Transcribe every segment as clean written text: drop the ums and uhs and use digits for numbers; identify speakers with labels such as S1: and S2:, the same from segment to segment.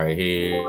S1: right here.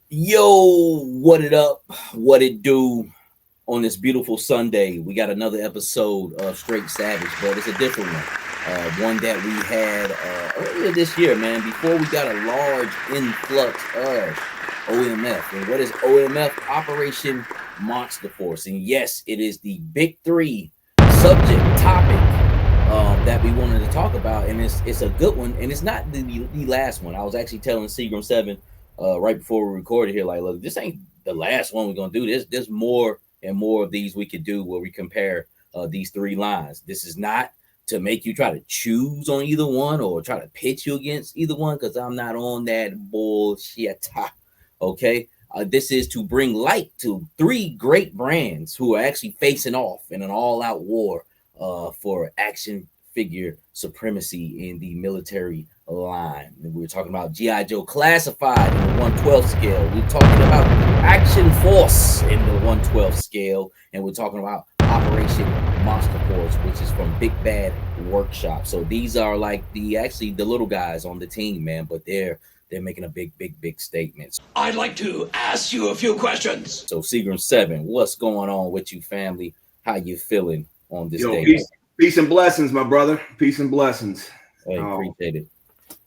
S1: Yo, what it up? What it do on this beautiful Sunday? We got another episode of Straight Savage, but it's a different one. One that we had earlier this year, man, before we got a large influx of OMF. And what is OMF? Operation Monster Force. And yes, it is the big three subject topic that we wanted to talk about. And it's a good one. And it's not the last one. I was actually telling Seagram 7 right before we recorded here, like, look, this ain't the last one we're gonna do. There's more and more of these we could do where we compare these three lines. This is not to make you try to choose on either one or try to pitch you against either one, because I'm not on that bullshit. Okay, this is to bring light to three great brands who are actually facing off in an all-out war for action figure supremacy in the military line. And we were talking about Gijoe classified in the 112 scale. We're talking about Action Force in the 112 scale, and we're talking about Operation Monster Force, which is from Big Bad Workshop. So these are like the little guys on the team, man, but they're making a big statements.
S2: I'd like to ask you a few questions.
S1: So Seagram 7, what's going on with you, family? How you feeling on this day?
S3: Peace and blessings, my brother. Peace and blessings.
S1: Hey, appreciate it.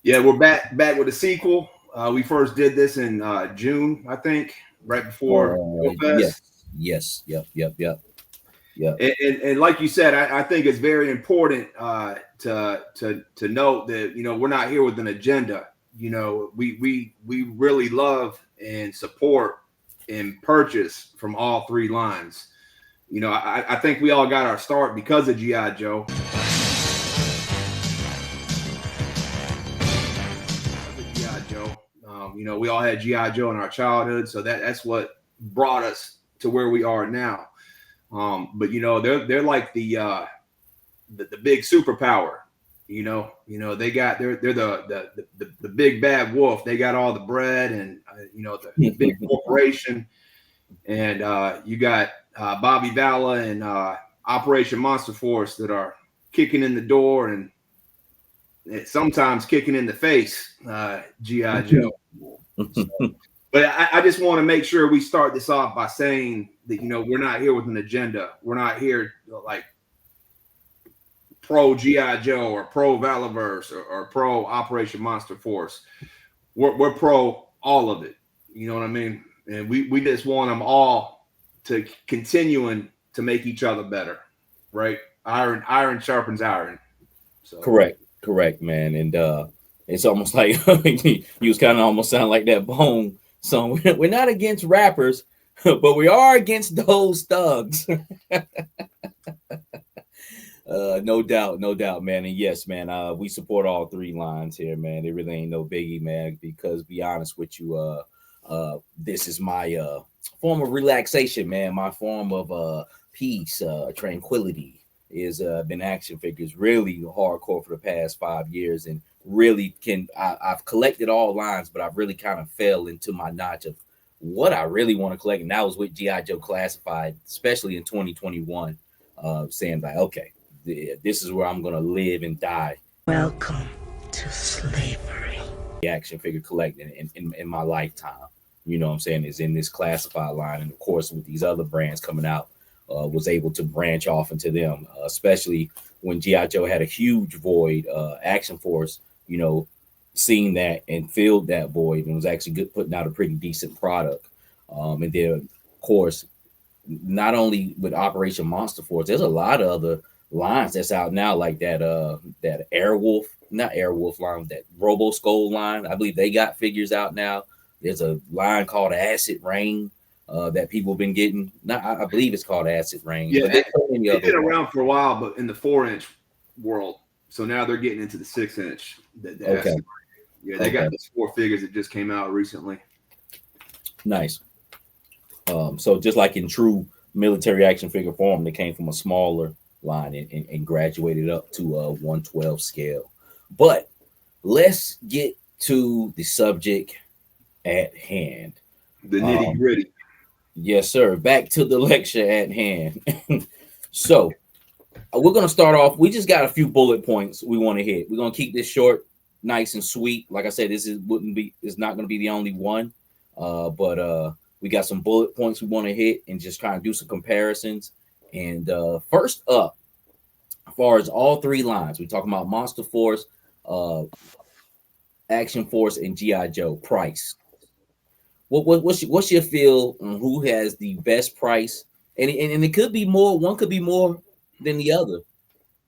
S3: Yeah, we're back with a sequel. We first did this in June, I think, right before.
S1: Yes. Yep.
S3: And like you said, I think it's very important to note that, you know, we're not here with an agenda. You know, we really love and support and purchase from all three lines. You know, I think we all got our start because of G.I. Joe. You know, we all had G.I. Joe in our childhood, so that's what brought us to where we are now. But you know, they're like the big superpower. You know, they're the big bad wolf. They got all the bread and you know, the big corporation. And you got Bobby Vala and Operation Monster Force that are kicking in the door and sometimes kicking in the face, G.I. Joe. So, but I just want to make sure we start this off by saying that, you know, we're not here with an agenda. We're not here like pro G.I. Joe or pro Valaverse or pro Operation Monster Force. We're pro all of it. You know what I mean? And we just want them all to continuing to make each other better, right? Iron sharpens iron. So.
S1: Correct, man. And it's almost like you was kind of almost sound like that Bone song. We're not against rappers, but we are against those thugs. No doubt, man. And yes, man, we support all three lines here, man. It really ain't no biggie, man, because be honest with you, this is my form of relaxation, man. My form of peace, tranquility is been action figures, really hardcore for the past 5 years, and really I've collected all lines, but I've really kind of fell into my notch of what I really want to collect, and that was with G.I. Joe Classified, especially in 2021, saying like, okay, this is where I'm gonna live and die.
S4: Welcome to slavery.
S1: Action figure collecting in my lifetime. you know what I'm saying, is in this classified line. And of course, with these other brands coming out, was able to branch off into them, especially when G.I. Joe had a huge void. Action Force, you know, seen that and filled that void and was actually good, putting out a pretty decent product. And then, of course, not only with Operation Monster Force, there's a lot of other lines that's out now, like that Airwolf, not Airwolf line, that Robo Skull line. I believe they got figures out now. There's a line called Acid Rain that people have been getting. Not, I believe it's called Acid Rain,
S3: Yeah,
S1: but there's so many
S3: they've
S1: other
S3: been
S1: ones.
S3: around for a while, but in the 4-inch world. So now they're getting into the 6-inch.
S1: Okay,
S3: Yeah, they got
S1: okay,
S3: those 4 figures that just came out recently.
S1: nice. So just like in true military action figure form, they came from a smaller line and graduated up to a 112 scale. But let's get to the subject at hand.
S3: The nitty
S1: Um,
S3: gritty.
S1: yes, sir. Back to the lecture at hand. So we're gonna start off. We just got a few bullet points we want to hit. We're gonna keep this short, nice and sweet. Like I said, this is wouldn't be is not gonna be the only one. But we got some bullet points we want to hit and just kind of do some comparisons. And first up, as far as all three lines, we're talking about Monster Force, uh, Action Force, and GI Joe. Price. What's your feel on who has the best price? And it could be more. One could be more than the other,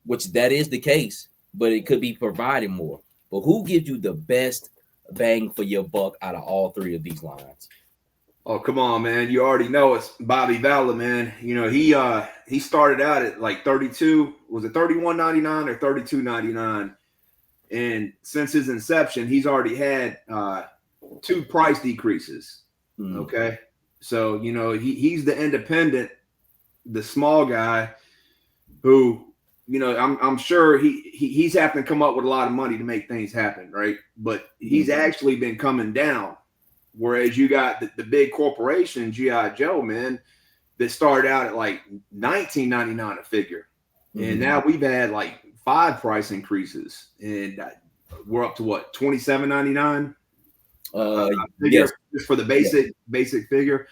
S1: which that is the case. But it could be providing more. But who gives you the best bang for your buck out of all three of these lines?
S3: Oh, come on, man. You already know it's Bobby Valor, man. You know, he started out at like 32, was it 31.99 or 32.99? And since his inception, he's already had 2 price decreases.
S1: Mm.
S3: Okay. So, you know, he's the independent, the small guy who, you know, I'm sure he's having to come up with a lot of money to make things happen, right? But he's actually been coming down. Whereas you got the big corporation, G.I. Joe, man, that started out at like $19.99 a figure. And now we've had like 5 price increases. And we're up to what, $27.99? Figure
S1: Yes,
S3: just for the
S1: yes,
S3: basic figure.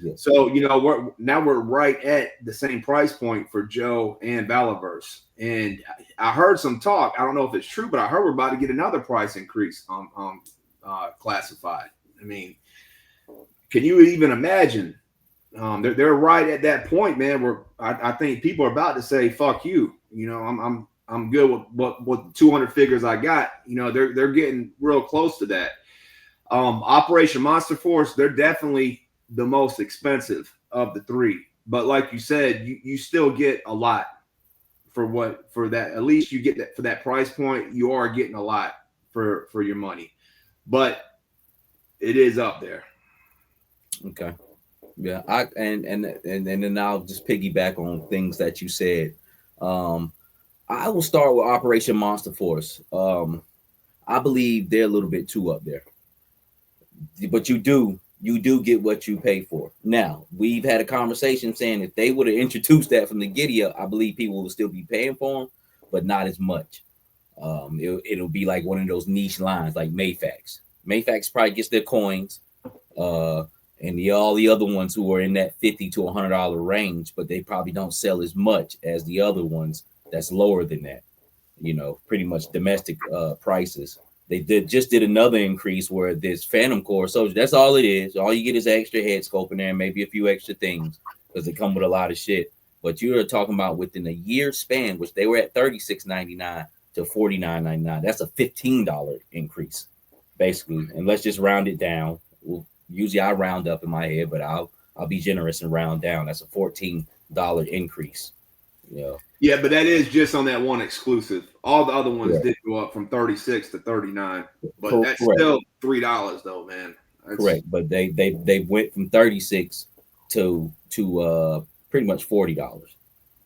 S1: yes.
S3: So, you know, we're right at the same price point for Joe and Valaverse. And I heard some talk. I don't know if it's true, but I heard we're about to get another price increase on classified. I mean, can you even imagine? They're right at that point, man. Where I think people are about to say, "Fuck you." You know, I'm good with what 200 figures I got. You know, they're getting real close to that. Operation Monster Force, they're definitely the most expensive of the three. But like you said, you still get a lot for that. At least you get that for that price point. You are getting a lot for your money, but it is up there.
S1: Okay. Yeah. And then I'll just piggyback on things that you said. Um, I will start with Operation Monster Force. I believe they're a little bit too up there, but you do get what you pay for. Now we've had a conversation saying if they would have introduced that from the giddy up, I believe people will still be paying for them, but not as much. It'll be like one of those niche lines like Mayfax. Mayfax probably gets their coins, uh, and all the other ones who are in that $50 to $100 range, but they probably don't sell as much as the other ones that's lower than that. You know, pretty much domestic prices. They just did another increase where this Phantom Core Soldier. That's all it is. All you get is an extra head scope in there, and maybe a few extra things because they come with a lot of shit. But you're talking about within a year span, which they were at $36.99 to $49.99. That's a $15 increase, basically. And let's just round it down. Usually I round up in my head, but I'll be generous and round down. That's a $14 increase. Yeah.
S3: Yeah, but that is just on that one exclusive. All the other ones
S1: Correct.
S3: did go up from 36 to 39, but that's
S1: Correct.
S3: still $3 though, man.
S1: Correct. But they went from 36 to pretty much $40.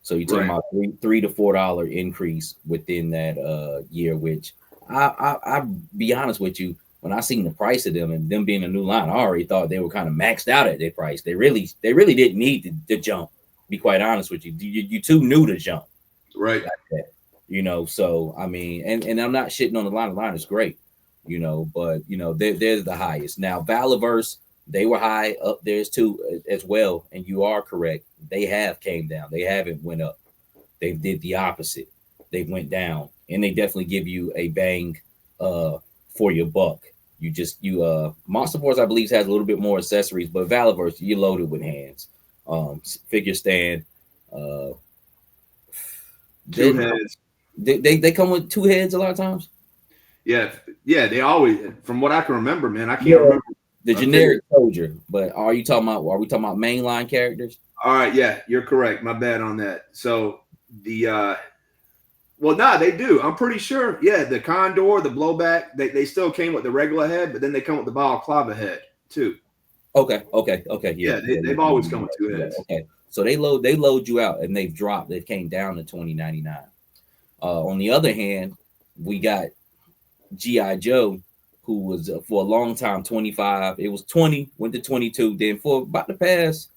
S1: So you're talking
S3: Right.
S1: about three to $4 increase within that year, which I be honest with you, when I seen the price of them and them being a new line, I already thought they were kind of maxed out at their price. They really didn't need the jump. Be quite honest with you, you too new to jump
S3: Right.
S1: like that. You know, so I mean, and I'm not shitting on the line. The line is great, you know, but you know they're the highest now. Valaverse, They were high up there too as well, and you are correct. They have came down. They haven't went up. They did the opposite. They went down, and they definitely give you a bang uh for your buck. You Monster Force, I believe, has a little bit more accessories, but Valiverse, you're loaded with hands. Figure stand. Uh,
S3: Two
S1: they,
S3: heads.
S1: they come with two heads a lot of times.
S3: Yeah, yeah. They always, from what I can remember, man. I can't
S1: Yeah,
S3: remember
S1: the
S3: a figure.
S1: generic soldier, but are you talking about? Are we talking about mainline characters?
S3: All right, yeah, you're correct. My bad on that. So the well, nah, they do. I'm pretty sure. Yeah, the Condor, the blowback, they still came with the regular head, but then they come with the balaclava head too.
S1: Okay. Yeah,
S3: Yeah, they've always come with two
S1: yeah.
S3: heads.
S1: Okay, so they load you out, and they've dropped. They came down to 20.99. On the other hand, we got GI Joe, who was for a long time 25. It was 20, went to 22. Then for about the past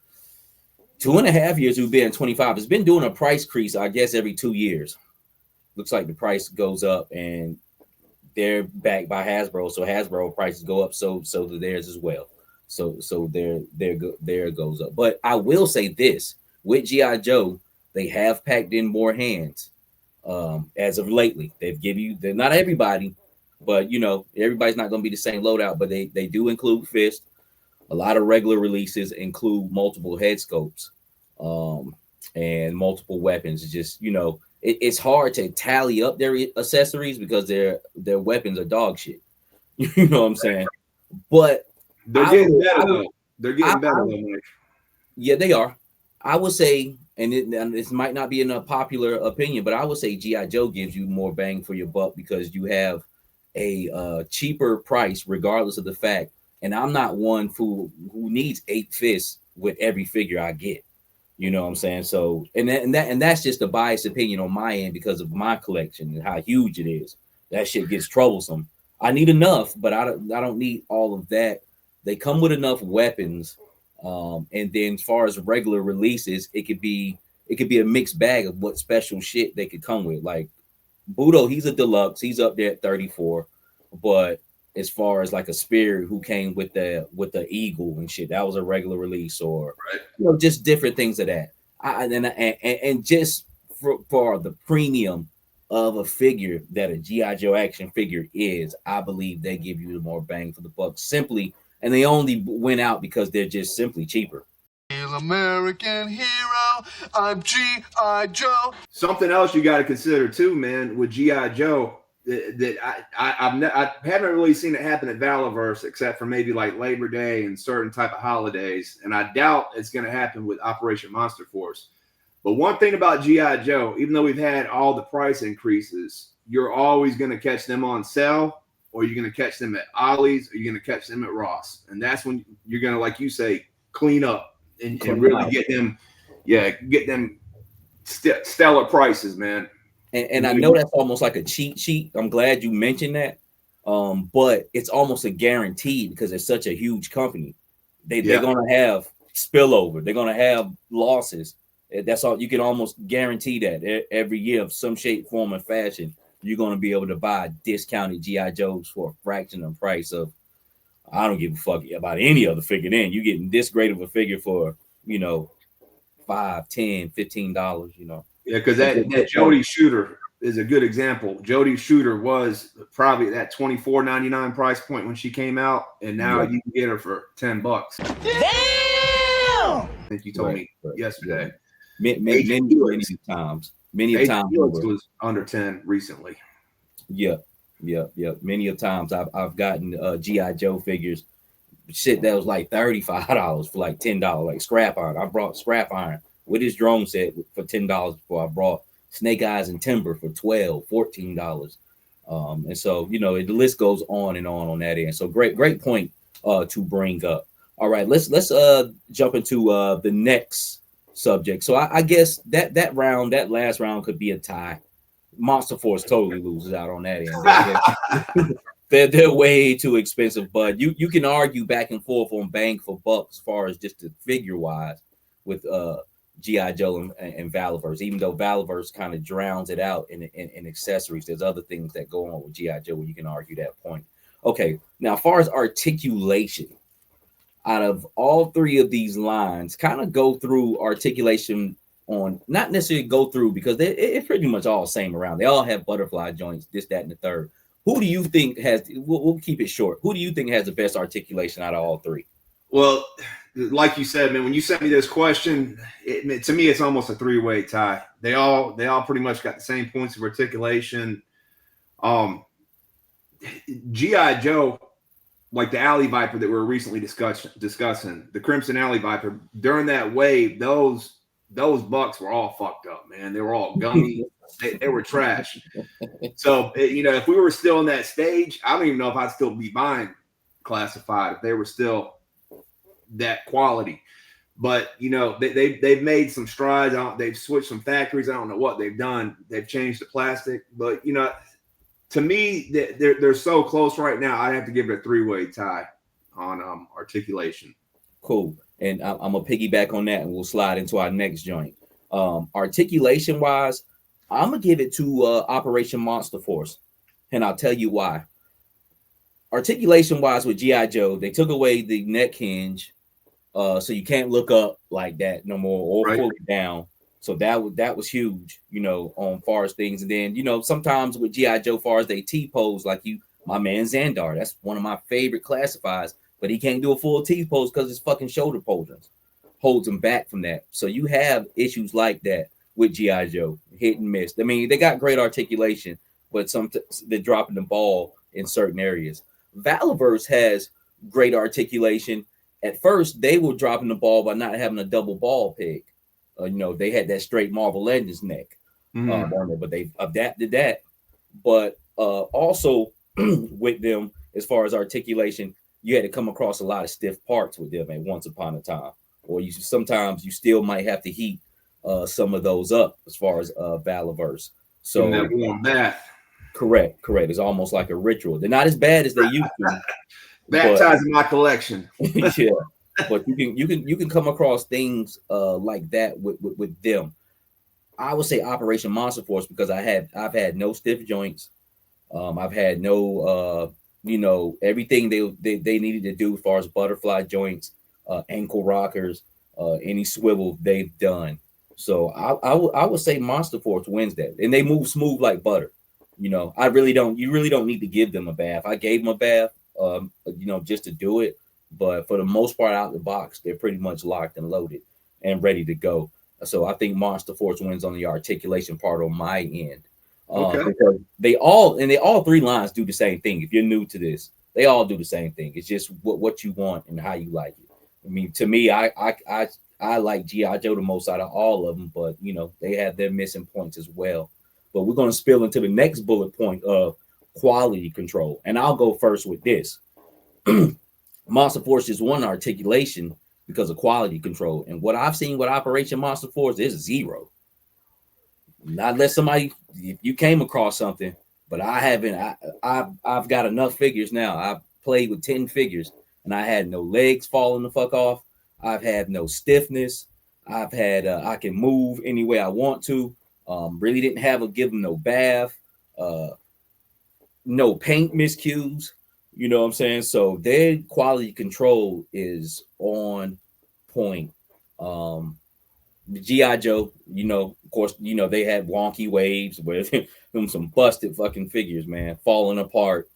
S1: 2.5 years, we've been 25. It's been doing a price crease, I guess, every 2 years. Looks like the price goes up, and they're backed by Hasbro, so Hasbro prices go up, so do theirs as well. So there goes up. But I will say this: with GI Joe, they have packed in more hands as of lately. They've give you, they're not everybody, but everybody's not going to be the same loadout. But they do include fist. A lot of regular releases include multiple head scopes and multiple weapons. Just it's hard to tally up their accessories because their weapons are dog shit. You know what I'm saying? But
S3: They're
S1: I
S3: getting
S1: would,
S3: better
S1: I would,
S3: though. They're getting better though, Mike.
S1: yeah, they are. I would say, and this might not be a popular opinion, but I would say GI Joe gives you more bang for your buck because you have a cheaper price, regardless of the fact. And I'm not one who needs 8 fists with every figure I get. You know what I'm saying? So, and that's just a biased opinion on my end because of my collection and how huge it is. That shit gets troublesome. I need enough, but I don't need all of that. They come with enough weapons, and then as far as regular releases, it could be a mixed bag of what special shit they could come with. Like Budo, he's a deluxe. He's up there at 34. But as far as like a spirit who came with the eagle and shit, that was a regular release, or
S3: Right.
S1: just different things of that. And just for the premium of a figure that a GI Joe action figure is, I believe they give you the more bang for the buck simply, and they only went out because they're just simply cheaper.
S4: American hero, I'm G.I. Joe.
S3: Something else you got to consider too, man, with GI Joe that I haven't really seen it happen at Valiverse except for maybe like Labor Day and certain type of holidays, and I doubt it's going to happen with Operation Monster Force. But one thing about GI Joe, even though we've had all the price increases, you're always going to catch them on sale, or you're going to catch them at Ollie's, or you're going to catch them at Ross, and that's when you're going to, like you say, clean up and really get them, get them stellar prices, man.
S1: And I know that's almost like a cheat sheet. I'm glad you mentioned that. But it's almost a guarantee because it's such a huge company. They're gonna have spillover. They're gonna have losses. That's all. You can almost guarantee that every year of some shape, form, or fashion, you're gonna be able to buy discounted GI Joes for a fraction of the price of. I don't give a fuck about any other figure. Then you're getting this great of a figure for $5, $10, $15.
S3: Yeah, because that Jody Shooter is a good example. Jody Shooter was probably that $24.99 price point when she came out, and now you can get her for $10.
S2: Damn!
S3: I think you told me yesterday.
S1: Many times. Many times
S3: was under 10 recently.
S1: Yeah. Many of times I've gotten GI Joe figures, shit that was like $35 for like $10, like scrap iron. I brought scrap iron with his drone set for $10 before. I brought Snake Eyes and Timber for $12, $14. And so the list goes on and on that end. So great point to bring up. All right, let's jump into the next subject. So I guess that last round could be a tie. Monster Force totally loses out on that end. They're way too expensive, but you can argue back and forth on bang for buck as far as just the figure wise with GI Joe and Valiverse. Even though Valiverse kind of drowns it out in accessories, there's other things that go on with GI Joe where you can argue that point. Okay, now as far as articulation, out of all three of these lines, kind of go through articulation on, not necessarily go through because it's pretty much all same around. They all have butterfly joints, this, that, and the third. Who do you think has, we'll keep it short. Who do you think has the best articulation out of all three?
S3: Well, like you said, man, when you sent me this question, to me, it's almost a three-way tie. They all pretty much got the same points of articulation. G.I. Joe, like the Alley Viper that we were recently discussing, the Crimson Alley Viper, during that wave, those bucks were all fucked up, man. They were all gummy. they were trash. So, if we were still in that stage, I don't even know if I'd still be buying classified if they were still that quality. But they've made some strides. They've switched some factories. I don't know what they've done. They've changed the plastic, but to me, they're so close right now. I'd have to give it a three-way tie on articulation.
S1: Cool. And I'm gonna piggyback on that, and we'll slide into our next joint. Articulation wise, I'm gonna give it to Operation Monster Force, and I'll tell you why. Articulation wise, with G.I. Joe, they took away the neck hinge, so you can't look up like that no more or pull it down. So that was huge, on far as things. And then sometimes with G.I. Joe, far as they T-pose, like my man Xandar, that's one of my favorite classifiers, but he can't do a full T-pose because his fucking shoulder pauldrons holds him back from that. So you have issues like that with G.I. Joe, hit and miss. I mean, they got great articulation, but sometimes they're dropping the ball in certain areas. Valiverse has great articulation. At first, they were dropping the ball by not having a double ball peg. They had that straight Marvel Legends neck on it, but they've adapted that. But also with them, as far as articulation, you had to come across a lot of stiff parts with them at once upon a time, or sometimes you still might have to heat some of those up as far as Valiverse. So
S3: that warm bath.
S1: Correct. It's almost like a ritual. They're not as bad as they used to.
S3: Baptizing my collection.
S1: Yeah. But you can come across things like that with them. I would say Operation Monster Force because I've had no stiff joints. I've had no everything they needed to do as far as butterfly joints, ankle rockers, any swivel they've done. So I would say Monster Force wins that, and they move smooth like butter. You really don't need to give them a bath. I gave them a bath, just to do it. But for the most part, out of the box, they're pretty much locked and loaded and ready to go. So I think Monster Force wins on the articulation part on my end. Because they all three lines do the same thing. If you're new to this, they all do the same thing. It's just what you want and how you like it. I mean, to me, I like G.I. Joe the most out of all of them, but they have their missing points as well. But we're going to spill into the next bullet point of quality control, and I'll go first with this. Monster Force just won articulation because of quality control. And what I've seen with Operation Monster Force is zero. Not unless you came across something, but I haven't. I've got enough figures now. I've played with 10 figures, and I had no legs falling the fuck off. I've had no stiffness. I've had I can move any way I want to. Really didn't have to give them no bath. No paint miscues. You know what I'm saying? So their quality control is on point. The G.I. Joe, of course, they had wonky waves where them some busted fucking figures, man, falling apart,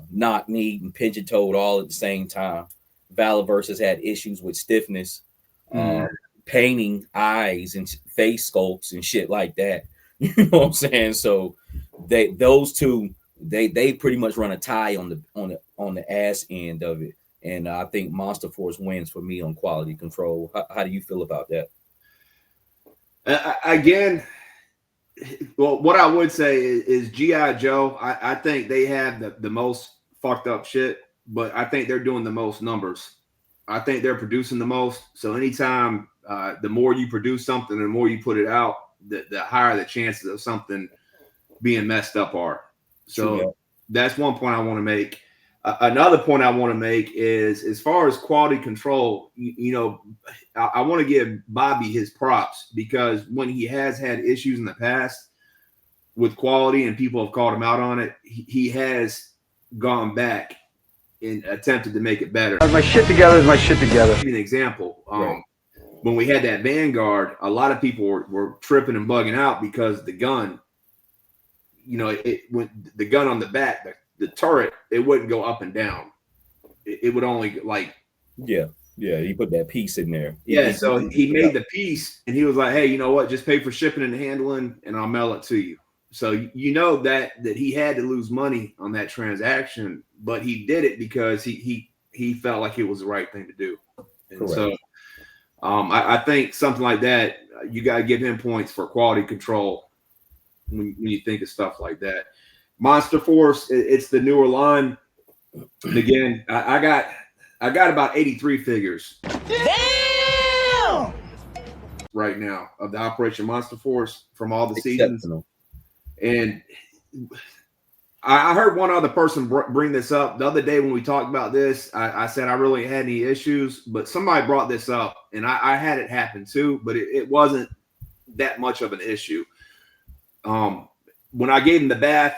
S1: knock-kneed and pigeon-toed all at the same time. Valiverse has had issues with stiffness, painting eyes and face sculpts and shit like that. You know what I'm saying? So those two, they pretty much run a tie on the ass end of it, and I think Monster Force wins for me on quality control. How do you feel about that?
S3: Again, well, what I would say is G.I. Joe. I think they have the most fucked up shit, but I think they're doing the most numbers. I think they're producing the most. So anytime the more you produce something, the more you put it out, the higher the chances of something being messed up are. So that's one point I want to make. Another point I want to make is, as far as quality control, I want to give Bobby his props, because when he has had issues in the past with quality and people have called him out on it, he has gone back and attempted to make it better.
S5: My shit together is my shit together.
S3: Give you an example.
S1: Right.
S3: When we had that Vanguard, a lot of people were tripping and bugging out because the gun, you know, it went the gun on the back, the turret, it wouldn't go up and down. It would only like
S1: Yeah, he put that piece in there.
S3: So he made the piece and he was like, hey, you know what? Just pay for shipping and handling and I'll mail it to you. So you know that he had to lose money on that transaction, but he did it because he felt like it was the right thing to do. And
S1: Correct.
S3: so I think something like that, you got to give him points for quality control when you think of stuff like that. Monster Force, it's the newer line. And again, I got about 83 figures. Damn! Right now of the Operation Monster Force from all the seasons. And I heard one other person bring this up the other day when we talked about this. I said I really had any issues, but somebody brought this up, and I had it happen too, but it wasn't that much of an issue. When I gave him the bath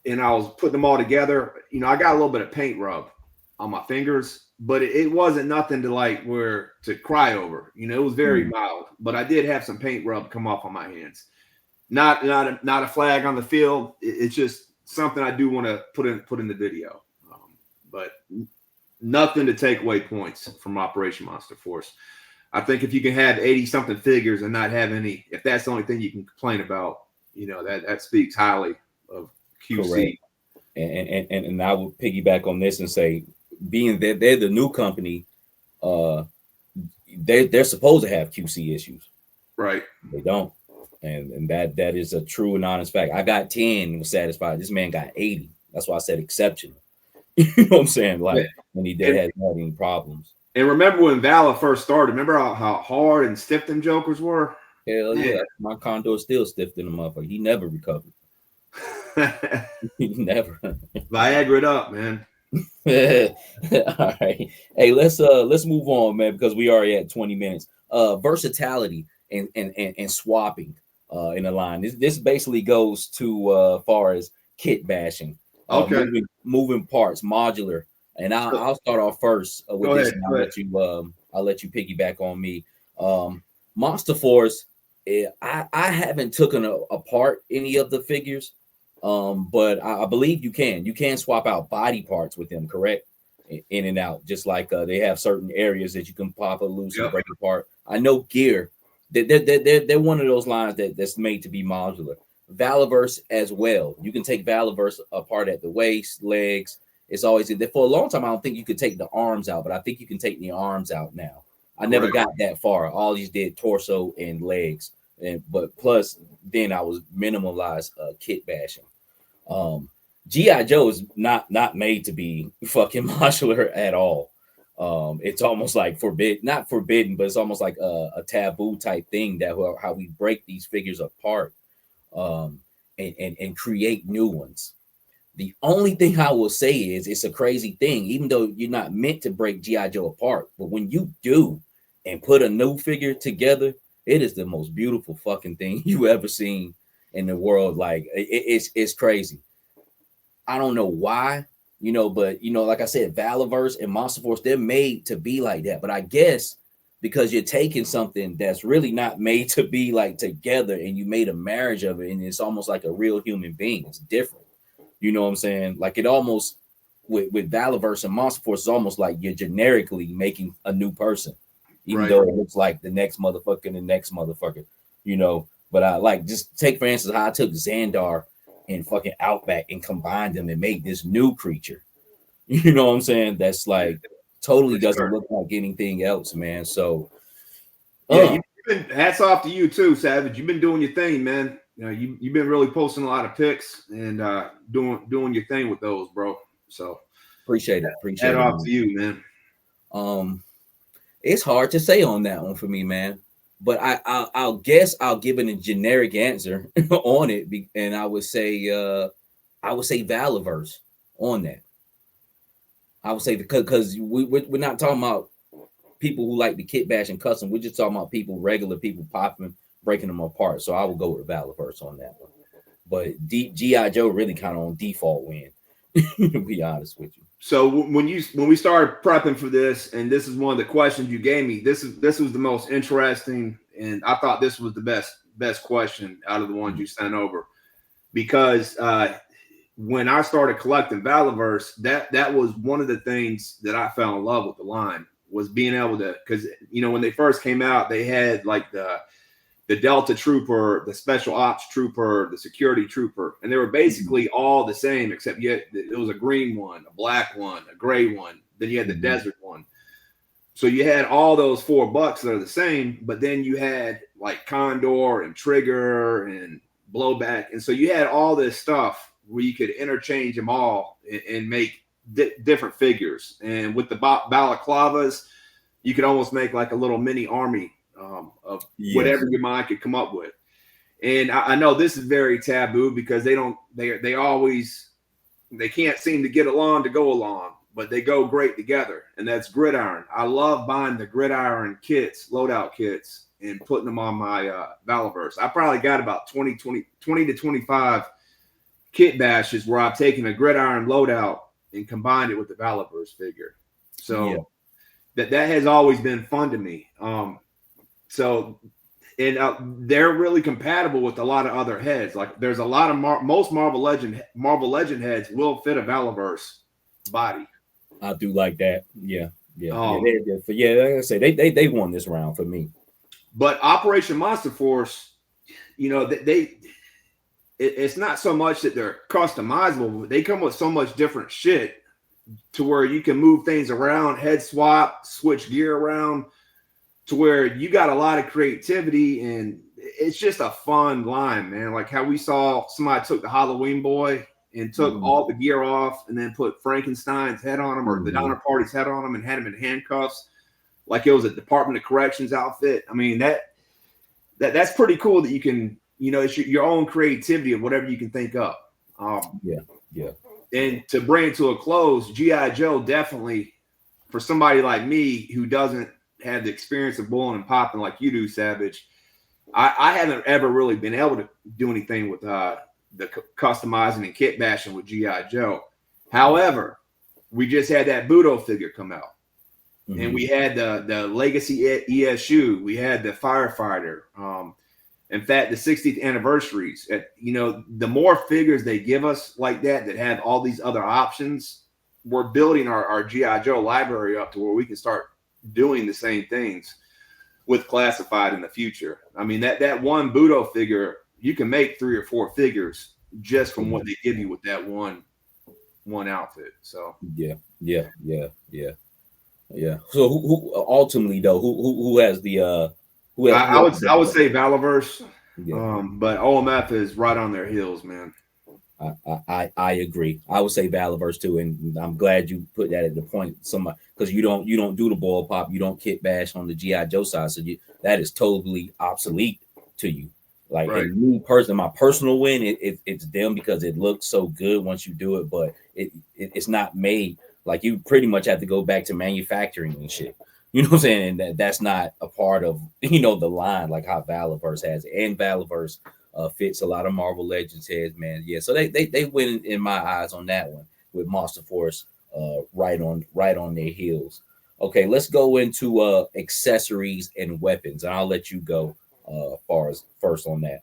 S3: and I was putting them all together, you know, I got a little bit of paint rub on my fingers, but it wasn't nothing to cry over. You know, it was very mild, but I did have some paint rub come off on my hands. Not a flag on the field. It's just something I do want to put in the video, but nothing to take away points from Operation Monster Force. I think if you can have 80 something figures and not have any, if that's the only thing you can complain about, you know, that speaks highly of QC.
S1: Correct. And I would piggyback on this and say, being that they're the new company, they're supposed to have QC issues.
S3: Right.
S1: They don't. And that is a true and honest fact. I got 10 and was satisfied. This man got 80. That's why I said exceptional. You know what I'm saying? Like when he hasn't had any problems.
S3: And remember when Valor first started, remember how hard and stiff them jokers were?
S1: Hell yeah. My Condor still stiff in the motherfucker. He never recovered. He never.
S3: Viagra it up, man.
S1: All right. Hey, let's move on, man, because we already at 20 minutes. Versatility and swapping in the line. This basically goes to far as kit bashing.
S3: Okay.
S1: Moving parts, modular. And I'll start off first with this.
S3: Go ahead.
S1: I'll let you piggyback on me. Monster Force. I haven't taken apart any of the figures, but I believe you can swap out body parts with them, correct? In and out, just like they have certain areas that you can pop or loose and break apart. I know gear. They're one of those lines that's made to be modular. Valorverse as well. You can take Valorverse apart at the waist, legs. It's always for a long time. I don't think you could take the arms out, but I think you can take the arms out now. I never got that far. All these did torso and legs, but plus then I was minimalized kit bashing. G.I. Joe is not made to be fucking modular at all. It's almost like not forbidden, but it's almost like a taboo type thing that how we break these figures apart and create new ones. The only thing I will say is it's a crazy thing, even though you're not meant to break G.I. Joe apart. But when you do and put a new figure together, it is the most beautiful fucking thing you ever seen in the world. Like it's crazy. I don't know why, but like I said, Valorverse and Monster Force, they're made to be like that. But I guess because you're taking something that's really not made to be like together and you made a marriage of it, and it's almost like a real human being. It's different. You know what I'm saying? Like it almost with Valorverse and Monster Force, it's almost like you're generically making a new person, even though it looks like the next motherfucker and the next motherfucker, But I like just take for instance how I took Xandar and fucking Outback and combined them and made this new creature. You know what I'm saying? That's like totally doesn't look like anything else, man. So
S3: hats off to you too, Savage. You've been doing your thing, man. You've been really posting a lot of pics and doing your thing with those, bro. So
S1: appreciate it.
S3: Hat off to you, man.
S1: It's hard to say on that one for me, man. But I'll guess I'll give it a generic answer on it, and I would say Valorverse on that. I would say because we're not talking about people who like the kit bash and custom. We're just talking about regular people popping, breaking them apart. So I will go with Valorverse on that one. But G.I. Joe really kind of on default win, to be honest with you.
S3: So when we started prepping for this, and this is one of the questions you gave me, this was the most interesting, and I thought this was the best question out of the ones you sent over, because when I started collecting Valaverse, that was one of the things that I fell in love with the line, was being able to, because when they first came out, they had like the Delta Trooper, the Special Ops Trooper, the Security Trooper, and they were basically all the same, except yet it was a green one, a black one, a gray one. Then you had the desert one. So you had all those $4 that are the same, but then you had like Condor and Trigger and Blowback, and so you had all this stuff where you could interchange them all and make different figures. And with the balaclavas, you could almost make like a little mini army of whatever your mind could come up with. And I know this is very taboo because they can't seem to get along to go along, but they go great together. And that's gridiron. I love buying the gridiron kits, loadout kits, and putting them on my Valaverse. I probably got about 20 to 25 kit bashes where I've taken a gridiron loadout and combined it with the Valaverse figure. So that has always been fun to me. So, and they're really compatible with a lot of other heads. Like there's a lot of most Marvel Legend heads will fit a Valaverse body.
S1: I do like that. Yeah. Like I say, they won this round for me.
S3: But Operation Monster Force, it's not so much that they're customizable, but they come with so much different shit to where you can move things around, head swap, switch gear around, to where you got a lot of creativity, and it's just a fun line, man. Like how we saw somebody took the Halloween boy and took all the gear off and then put Frankenstein's head on him or the Donner Party's head on him and had him in handcuffs like it was a Department of Corrections outfit. I mean, that's pretty cool that you can, it's your own creativity of whatever you can think up. And to bring it to a close, G.I. Joe definitely, for somebody like me who doesn't have the experience of bulling and popping like you do, Savage, I haven't ever really been able to do anything with the customizing and kit bashing with G.I. Joe. However, we just had that Budo figure come out. And we had the Legacy ESU. We had the Firefighter. In fact, the 60th anniversaries. The more figures they give us like that have all these other options, we're building our G.I. Joe library up to where we can start doing the same things with Classified in the future. I mean, that one Budo figure, you can make 3 or 4 figures just from what they give you with that one outfit. So
S1: yeah. So who ultimately though, who has the
S3: I would say Valaverse, but OMF is right on their heels, man.
S1: I agree. I would say Valaverse too, and I'm glad you put that at the point. Somebody, because you don't do the ball pop, you don't kit bash on the G.I. Joe side, so that is totally obsolete to you. Like a new person, my personal win, it's them because it looks so good once you do it, but it's not made. Like you pretty much have to go back to manufacturing and shit. You know what I'm saying? And that's not a part of the line like how Valaverse has it. And Valaverse fits a lot of Marvel Legends heads, man. Yeah, so they win in my eyes on that one with Monster Force right on their heels. Okay, let's go into accessories and weapons, and I'll let you go far as first on that.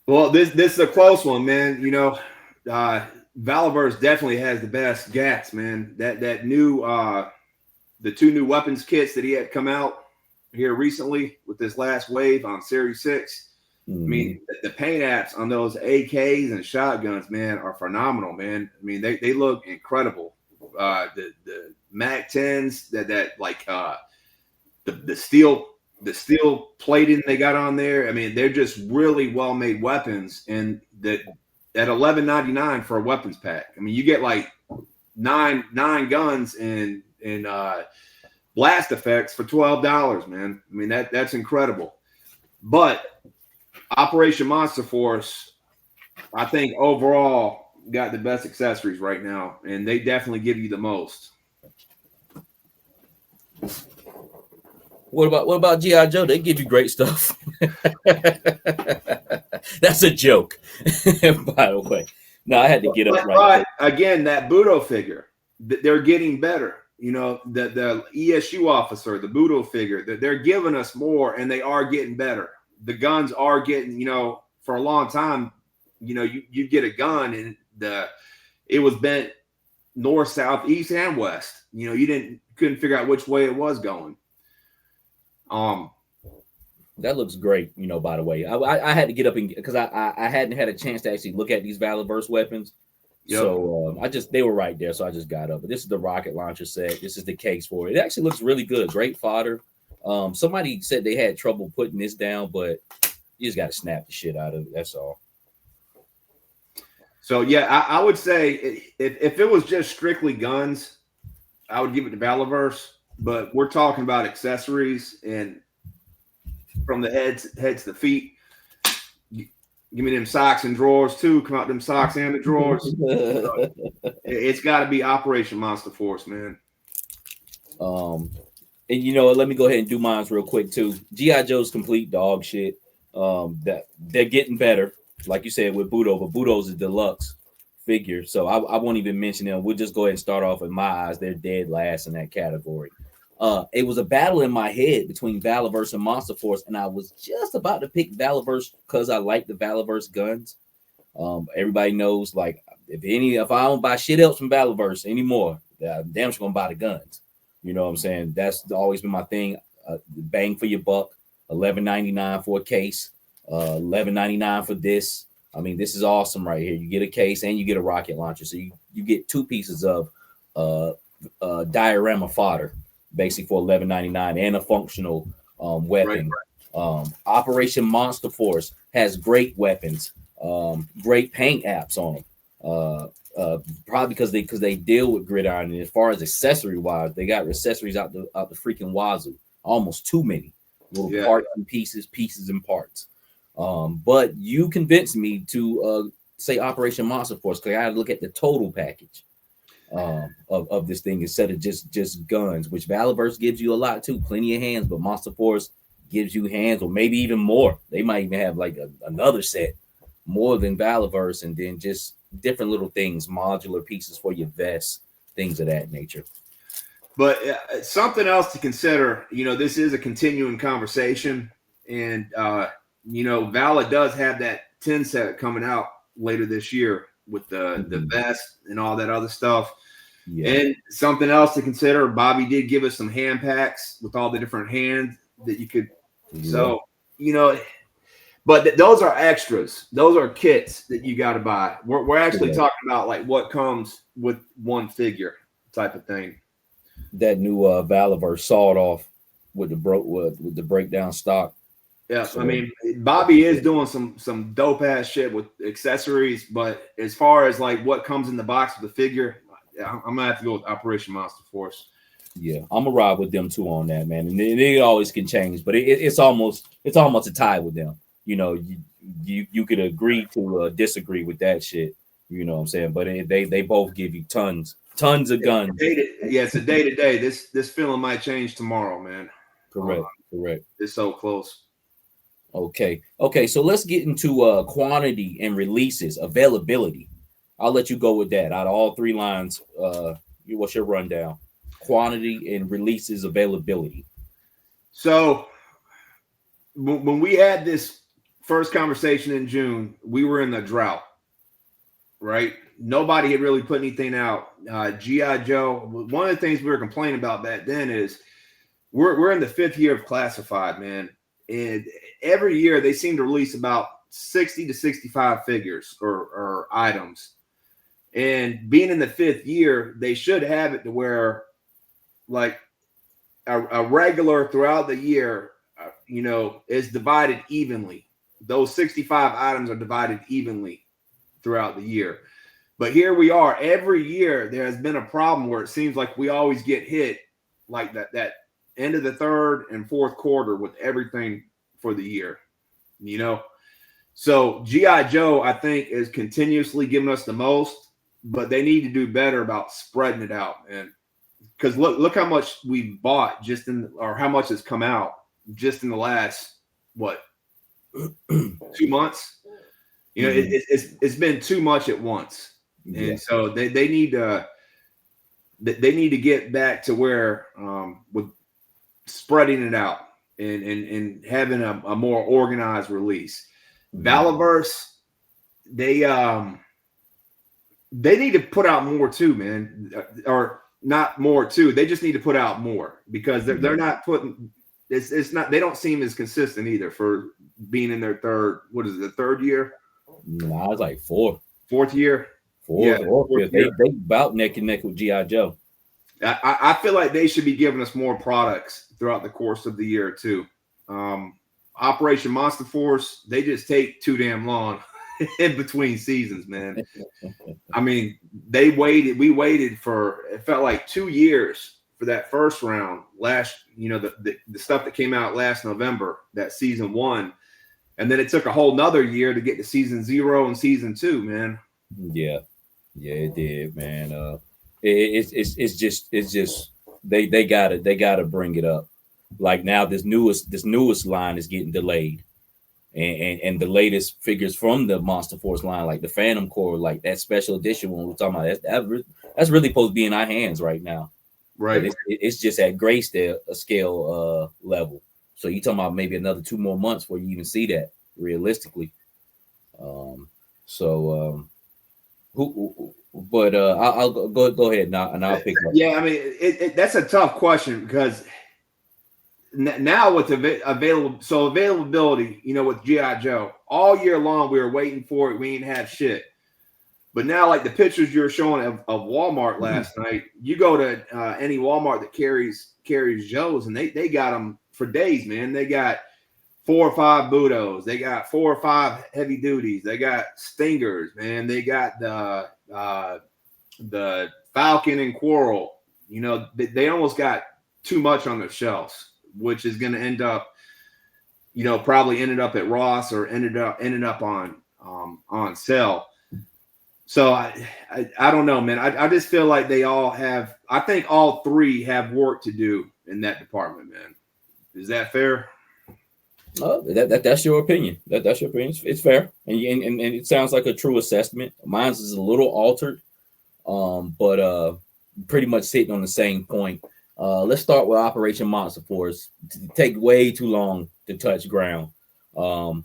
S3: Well, this is a close one, man. Valaverse definitely has the best gats, man. That new the 2 new weapons kits that he had come out here recently with this last wave on Series 6. I mean, the paint apps on those AKs and shotguns, man, are phenomenal, man. I mean, they look incredible. The Mag 10s, that like the steel plating they got on there. I mean, they're just really well made weapons, and that at $11.99 for a weapons pack. I mean, you get like nine guns and blast effects for $12, man. I mean, that's incredible. But Operation Monster Force, I think overall got the best accessories right now, and they definitely give you the most.
S1: What about G.I. Joe? They give you great stuff. That's a joke, by the way. No, I had to get up right.
S3: But again, that Budo figure, they're getting better. You know, the ESU officer, the Budo figure, that they're giving us more, and they are getting better. The guns are getting, you know, for a long time, you know, you get a gun and it was bent north, south, east, and west. You know, couldn't figure out which way it was going.
S1: That looks great, you know, by the way. I had to get up and because I hadn't had a chance to actually look at these Valorverse weapons. Yep. So they were right there, so I just got up. But this is the rocket launcher set. This is the case for it. It actually looks really good. Great fodder. Somebody said they had trouble putting this down, but you just got to snap the shit out of it. That's all.
S3: So yeah, I would say if it was just strictly guns, I would give it to Valorverse. But we're talking about accessories and from the heads to the feet. Give me them socks and drawers too. Come out them socks and the drawers. It's got to be Operation Monster Force, man.
S1: And you know, let me go ahead and do mine real quick too. GI Joe's complete dog shit. That they're getting better, like you said with Budo, but Budo's a deluxe figure, so I won't even mention them. We'll just go ahead and start off. In my eyes, they're dead last in that category. It was a battle in my head between Valorverse and Monster Force, and I was just about to pick Valorverse because I like the Valorverse guns. Everybody knows, like, if I don't buy shit else from Valorverse anymore, damn sure gonna buy the guns. You know what I'm saying? That's always been my thing. Bang for your buck, $11.99 for a case, $11.99 for this. I mean, this is awesome right here. You get a case and you get a rocket launcher, so you get two pieces of diorama fodder. Basically for $11.99 and a functional weapon. Right. Operation Monster Force has great weapons, great paint apps on them. Probably because they deal with gridiron. And as far as accessory wise, they got accessories out the freaking wazoo. Almost too many little parts and pieces and parts. But you convinced me to say Operation Monster Force because I had to look at the total package. Of this thing instead of just guns, which Valorverse gives you a lot too, plenty of hands, but Monster Force gives you hands or maybe even more. They might even have like another set more than Valorverse, and then just different little things, modular pieces for your vest, things of that nature.
S3: But something else to consider, you know, this is a continuing conversation, and you know, Vala does have that 10 set coming out later this year with the vest and all that other stuff. Yeah. And something else to consider, Bobby did give us some hand packs with all the different hands that you could. Yeah. So, you know, but those are extras. Those are kits that you got to buy. We're actually talking about like what comes with one figure type of thing.
S1: That new Valorverse sawed off with the breakdown stock.
S3: Yeah, so, I mean, Bobby is doing some dope ass shit with accessories, but as far as like what comes in the box with the figure, I'm gonna have to go with Operation Monster Force.
S1: Yeah, I'm gonna ride with them too on that, man. And it always can change, but it's almost a tie with them. You know, you could agree to disagree with that shit. You know what I'm saying? But they both give you tons of guns.
S3: It's a day to day. This feeling might change tomorrow, man.
S1: Correct.
S3: It's so close.
S1: Okay. So let's get into quantity and releases, availability. I'll let you go with that. Out of all three lines, what's your rundown? Quantity and releases, availability.
S3: So when we had this first conversation in June, we were in the drought, right? Nobody had really put anything out. G.I. Joe, one of the things we were complaining about back then is we're in the 5th year of classified, man. And every year they seem to release about 60 to 65 figures or items. And being in the 5th year, they should have it to where like a regular throughout the year, you know, is divided evenly. Those 65 items are divided evenly throughout the year. But here we are. Every year there has been a problem where it seems like we always get hit like that end of the 3rd and 4th quarter with everything for the year, you know? So G.I. Joe, I think, is continuously giving us the most, but they need to do better about spreading it out. And because look how much we bought or how much has come out just in the last, 2 months? You know, it's been too much at once. And so they need to they need to get back to where with spreading it out and having a more organized release. Valaverse, they need to put out more too, man, or not more too. They just need to put out more because they're not putting. It's not. They don't seem as consistent either for being in their third. What is it? The third year?
S1: Nah, it's like fourth
S3: year.
S1: Fourth. They about neck and neck with G.I. Joe.
S3: I feel like they should be giving us more products throughout the course of the year too. Operation Monster Force, they just take too damn long in between seasons, man. I mean, we waited for, it felt like 2 years for that first round last, the stuff that came out last November, that season 1. And then it took a whole nother year to get to season 0 and season 2, man.
S1: Yeah, it did, man. It's just they gotta bring it up. Like now, this newest line is getting delayed, and the latest figures from the Monster Force line, like the Phantom Core, like that special edition one we're talking about, that's really supposed to be in our hands right now.
S3: Right.
S1: It's just at scale level. So you talking about maybe another 2 more months before you even see that realistically. I'll go ahead now and I'll pick up.
S3: Yeah, I mean, that's a tough question because now with availability, with G.I. Joe, all year long we were waiting for it. We ain't have shit. But now, like the pictures you were showing of Walmart last night, you go to any Walmart that carries Joes, and they got them for days, man. They got 4 or 5 Budos. They got 4 or 5 heavy duties. They got Stingers, man. They got the Falcon and Quarrel. They almost got too much on their shelves, which is going to end up, probably ended up at Ross or ended up on sale. So I don't know, man. I just feel like they all have. I think all 3 have work to do in that department, man. Is that fair?
S1: That's your opinion. That's your opinion. It's fair, and it sounds like a true assessment. Mine's is a little altered, but pretty much sitting on the same point. Let's start with Operation Monster Force. Take way too long to touch ground. I'm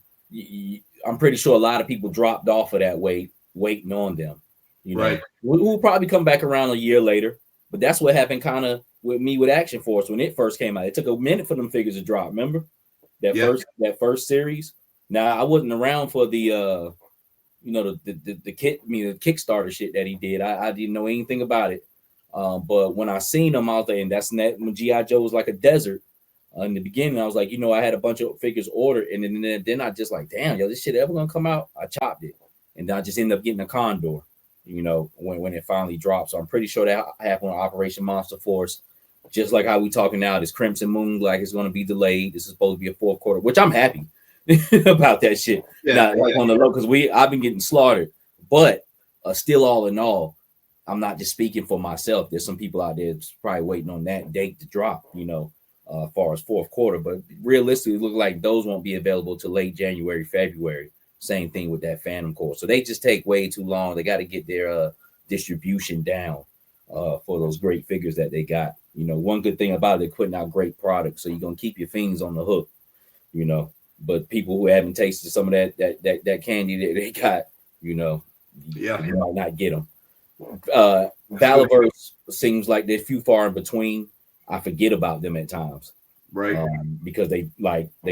S1: pretty sure a lot of people dropped off of that waiting on them.
S3: Right.
S1: We'll probably come back around a year later, but that's what happened kind of with me with Action Force when it first came out. It took a minute for them figures to drop. Remember that first series? Now I wasn't around for the Kickstarter shit that he did. I didn't know anything about it. But when I seen him out there, and that's when G.I. Joe was like a desert in the beginning, I was like, I had a bunch of figures ordered, and then I just like, damn, this shit ever gonna come out? I chopped it, and then I just ended up getting a Condor, when it finally dropped. So I'm pretty sure that happened on Operation Monster Force. Just like how we talking now, this Crimson Moon, like it's going to be delayed. This is supposed to be a 4th quarter, which I'm happy about that shit. On the low, because I've been getting slaughtered. But still, all in all, I'm not just speaking for myself. There's some people out there that's probably waiting on that date to drop, as far as 4th quarter. But realistically, it looks like those won't be available till late January, February. Same thing with that Phantom Core. So they just take way too long. They got to get their distribution down for those great figures that they got. One good thing about it, they're putting out great products, so you're gonna keep your fiends on the hook. But people who haven't tasted some of that candy that they got, you might not get them. Valaverse seems like they're few far in between. I forget about them at times,
S3: right?
S1: Because they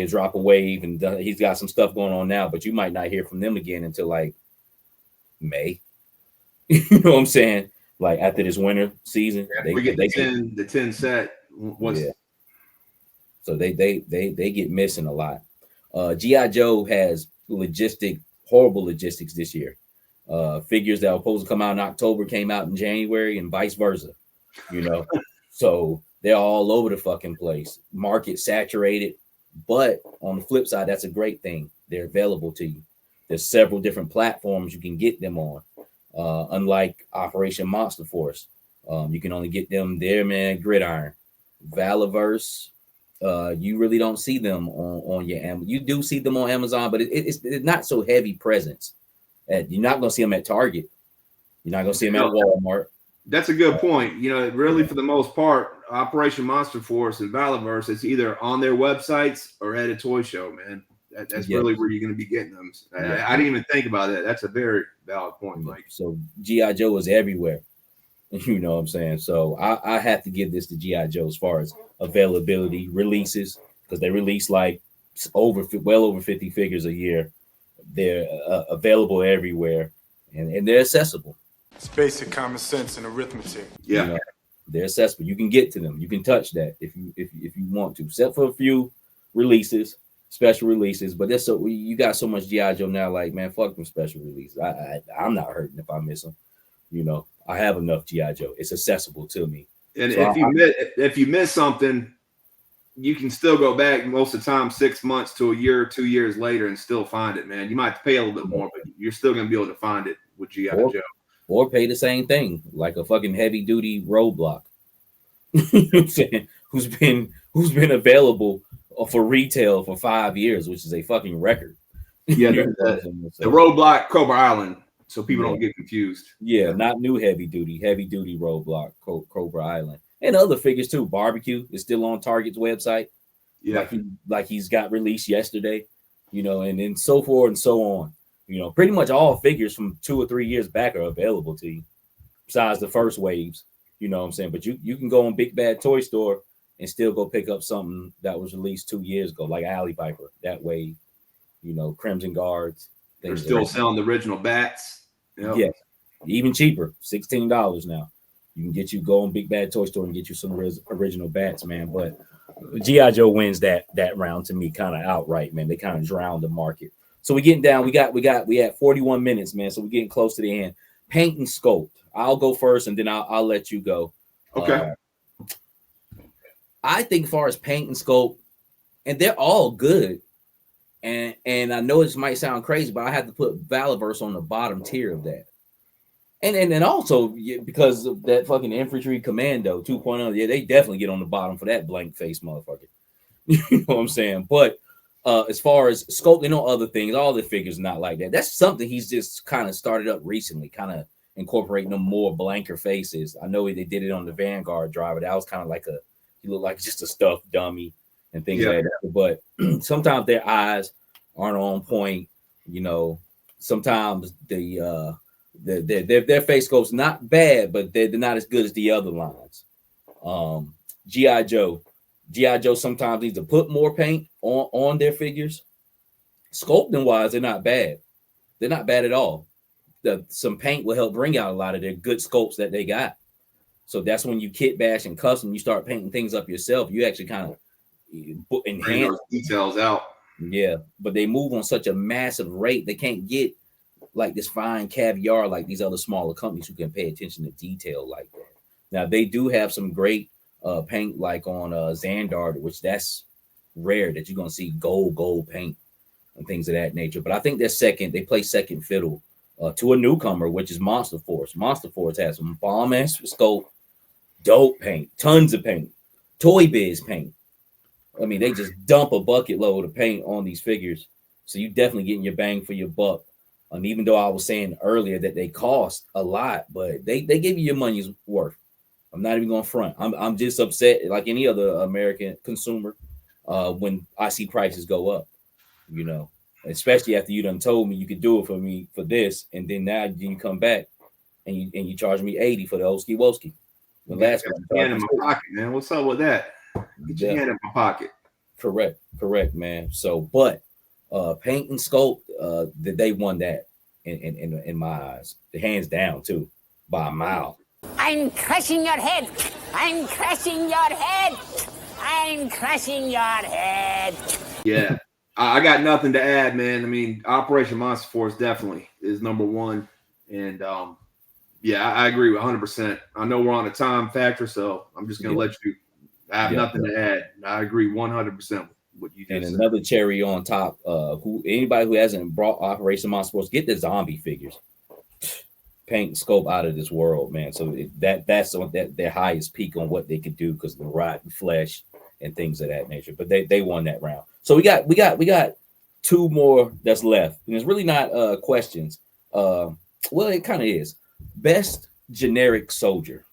S1: drop a wave, and he's got some stuff going on now, but you might not hear from them again until like May. You know what I'm saying? Like after this winter season,
S3: we get the 10 set.
S1: So they get missing a lot. G.I. Joe has horrible logistics this year. Figures that were supposed to come out in October came out in January, and vice versa. So they're all over the fucking place. Market saturated, but on the flip side, that's a great thing. They're available to you. There's several different platforms you can get them on. Unlike Operation Monster Force, you can only get them there, man. Gridiron, Valaverse, you really don't see them on your Amazon. You do see them on Amazon, but it's not so heavy presence. You're not gonna see them at Target. You're not gonna see them at Walmart.
S3: That's a good point. You know, really, for the most part, Operation Monster Force and Valorverse, it's either on their websites or at a toy show, man. That's
S1: Yeah.
S3: really where you're going to be getting them.
S1: Yeah.
S3: I didn't even think about that. That's a very valid point, Mike.
S1: So G.I. Joe is everywhere. You know what I'm saying? So I have to give this to G.I. Joe as far as availability, releases, because they release like well over 50 figures a year. They're available everywhere, and they're accessible.
S6: It's basic common sense and arithmetic.
S3: Yeah.
S1: You know, they're accessible. You can get to them. You can touch that if you want to, except for a few releases, special releases. But that's so you got so much G.I. Joe now. Like, man, fuck them special releases. I'm not hurting if I miss them. You know, I have enough G.I. Joe. It's accessible to me.
S3: And
S1: so
S3: if you miss something, you can still go back most of the time 6 months to a year, 2 years later, and still find it, man. You might have to pay a little bit more, but you're still going to be able to find it with G.I. Joe.
S1: Or pay the same thing, like a fucking heavy duty roadblock. You know what I'm saying? Who's been available for retail for 5 years, which is a fucking record.
S3: Yeah, the roadblock Cobra Island, so people don't get confused.
S1: Yeah, not new heavy duty roadblock Cobra Island, and other figures too. Barbecue is still on Target's website.
S3: Yeah,
S1: like he's got released yesterday, you know, and then so forth and so on. You know, pretty much all figures from 2 or 3 years back are available to you, besides the first waves. You know what I'm saying? But you can go on Big Bad Toy Store and still go pick up something that was released 2 years ago, like Alley Viper, that wave, you know, Crimson Guards.
S3: They're still selling the original bats.
S1: Yep. Yeah, even cheaper, $16 now. You can go on Big Bad Toy Store and get you some original bats, man. But G.I. Joe wins that round to me kind of outright, man. They kind of drowned the market. So we're getting down. We had 41 minutes, man. So we're getting close to the end. Paint and sculpt. I'll go first, and then I'll let you go.
S3: Okay.
S1: I think as far as paint and sculpt, and they're all good. And I know this might sound crazy, but I have to put Valorverse on the bottom tier of that. And also because of that fucking Infantry Commando 2.0, yeah, they definitely get on the bottom for that blank face motherfucker. You know what I'm saying? But as far as sculpting on other things, all the figures not like that. That's something he's just kind of started up recently, kind of incorporating them more blanker faces. I know they did it on the Vanguard driver. That was kind of like he looked like just a stuffed dummy and things like that. But sometimes their eyes aren't on point. You know, sometimes their face sculpt's not bad, but they're not as good as the other lines. G.I. Joe sometimes needs to put more paint on their figures. Sculpting wise, they're not bad. They're not bad at all. Some paint will help bring out a lot of their good sculpts that they got. So that's when you kit bash and custom, you start painting things up yourself. You actually kind of enhance
S3: those details out.
S1: Yeah, but they move on such a massive rate. They can't get like this fine caviar like these other smaller companies who can pay attention to detail like that. Now they do have some great paint like on Xandar, which that's rare that you're gonna see gold paint and things of that nature. But I think they play second fiddle to a newcomer, which is Monster Force. Monster Force has some bomb ass scope, dope paint, tons of paint, Toy Biz paint. I mean, they just dump a bucket load of paint on these figures, so you definitely getting your bang for your buck. And even though I was saying earlier that they cost a lot, but they give you your money's worth. I'm not even going to front. I'm just upset like any other American consumer when I see prices go up, you know, especially after you done told me you could do it for me for this, and then now you come back and you charge me $80 for the Oski Woski. The last
S3: hand in my pocket, man. What's up with that? Get your hand in my pocket.
S1: Correct, man. So, but paint and sculpt, they won that in my eyes, hands down too, by a mile.
S7: I'm crushing your head. I'm crushing your head. I'm crushing your head.
S3: Yeah, I got nothing to add, man. I mean, Operation Monster Force definitely is number one, and yeah, I agree with 100%. I know we're on a time factor, so I'm just gonna let you. I have nothing to add. I agree 100% with what you just said.
S1: Another cherry on top. Anybody who hasn't brought Operation Monster Force, get the zombie figures. Paint and scope out of this world, man. So that's on their highest peak on what they could do because of the rotten flesh and things of that nature. But they won that round. So we got two more that's left, and it's really not questions. Well, it kind of is. Best generic soldier.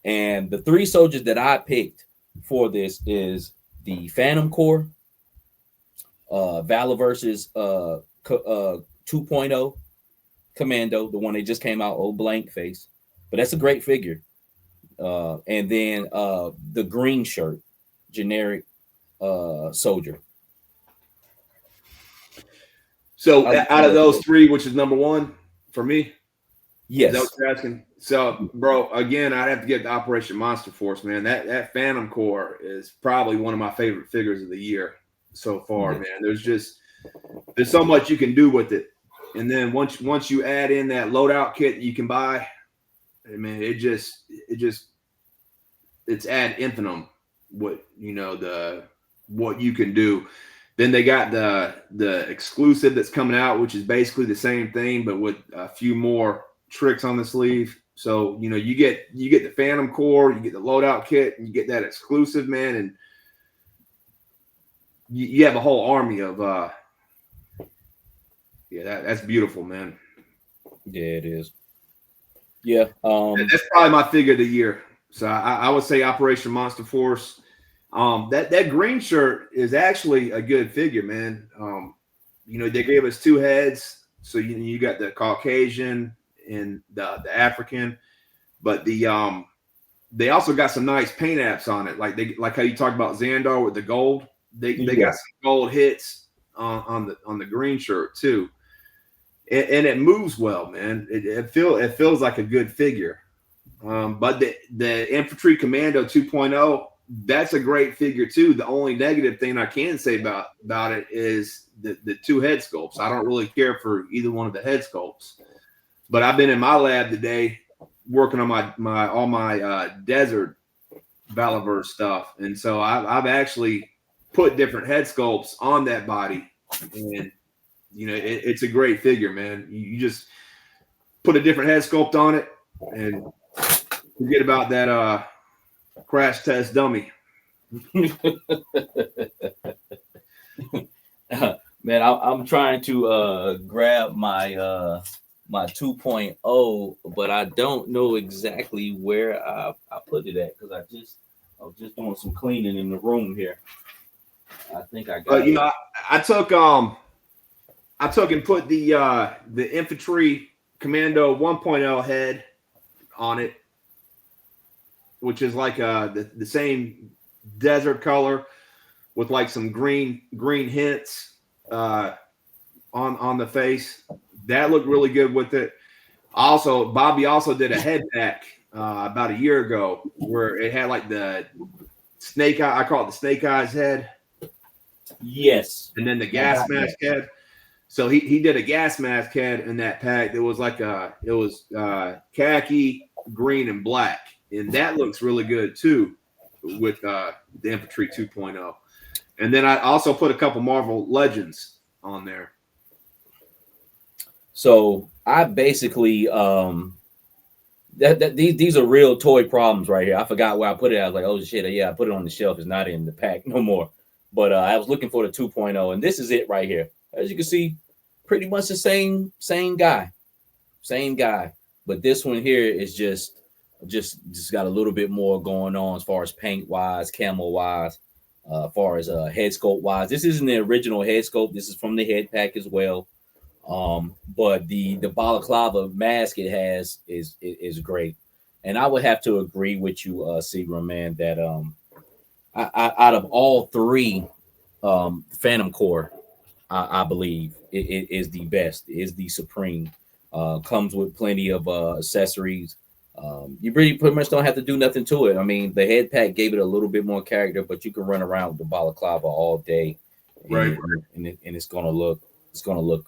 S1: And the 3 soldiers that I picked for this is the Phantom Corps, Valor versus 2.0 Commando, the one that just came out, old blank face. But that's a great figure. And then the green shirt, generic soldier.
S3: So out of those 3, which is number 1 for me?
S1: Yes.
S3: Is that what you're asking? So, bro, again, I'd have to get the Operation Monster Force, man. That Phantom Corps is probably one of my favorite figures of the year so far, man. There's so much you can do with it. And then once you add in that loadout kit you can buy, I mean, it's ad infinitum what you can do. Then they got the exclusive that's coming out, which is basically the same thing, but with a few more tricks on the sleeve. So, you get the Phantom Corps, you get the loadout kit, and you get that exclusive, man, and you have a whole army of that's beautiful, man.
S1: Yeah, it is. Yeah.
S3: That's probably my figure of the year. So I would say Operation Monster Force. That green shirt is actually a good figure, man. They gave us 2 heads, so you got the Caucasian and the African, but they also got some nice paint apps on it, like how you talked about Xandar with the gold. They got some gold hits on the green shirt too, and it moves well, man. It feels like a good figure. But the Infantry Commando 2.0, that's a great figure too. The only negative thing I can say about it is the 2 head sculpts. I don't really care for either one of the head sculpts, but I've been in my lab today working on my desert Valaverse stuff, and so I've actually put different head sculpts on that body, and it's a great figure, man. You just put a different head sculpt on it and forget about that crash test dummy.
S1: Man, I'm trying to grab my my 2.0, but I don't know exactly where I put it at because I was just doing some cleaning in the room here. I think I got it.
S3: I took and put the Infantry Commando 1.0 head on it, which is like the same desert color with like some green hints on the face. That looked really good with it. Also, Bobby also did a head pack about a year ago where it had like the snake eye. I call it the snake eyes head.
S1: Yes.
S3: And then the gas mask head. So he did a gas mask head in that pack. It was like khaki, green, and black. And that looks really good too with the Infantry 2.0. And then I also put a couple Marvel Legends on there.
S1: So I basically these are real toy problems right here. I forgot where I put it. I was like, oh shit, yeah, I put it on the shelf. It's not in the pack no more. But I was looking for the 2.0, and this is it right here. As you can see, pretty much the same guy. But this one here is just got a little bit more going on as far as paint wise, camo wise, as far as head sculpt wise. This isn't the original head sculpt. This is from the head pack as well. But the balaclava mask it has is great, and I would have to agree with you, Seagram, man, that out of all 3 Phantom Corps, I believe it is the best, is the supreme. Comes with plenty of accessories. You really pretty much don't have to do nothing to it. I mean, the head pack gave it a little bit more character, but you can run around with the balaclava all day,
S3: right?
S1: And it's gonna look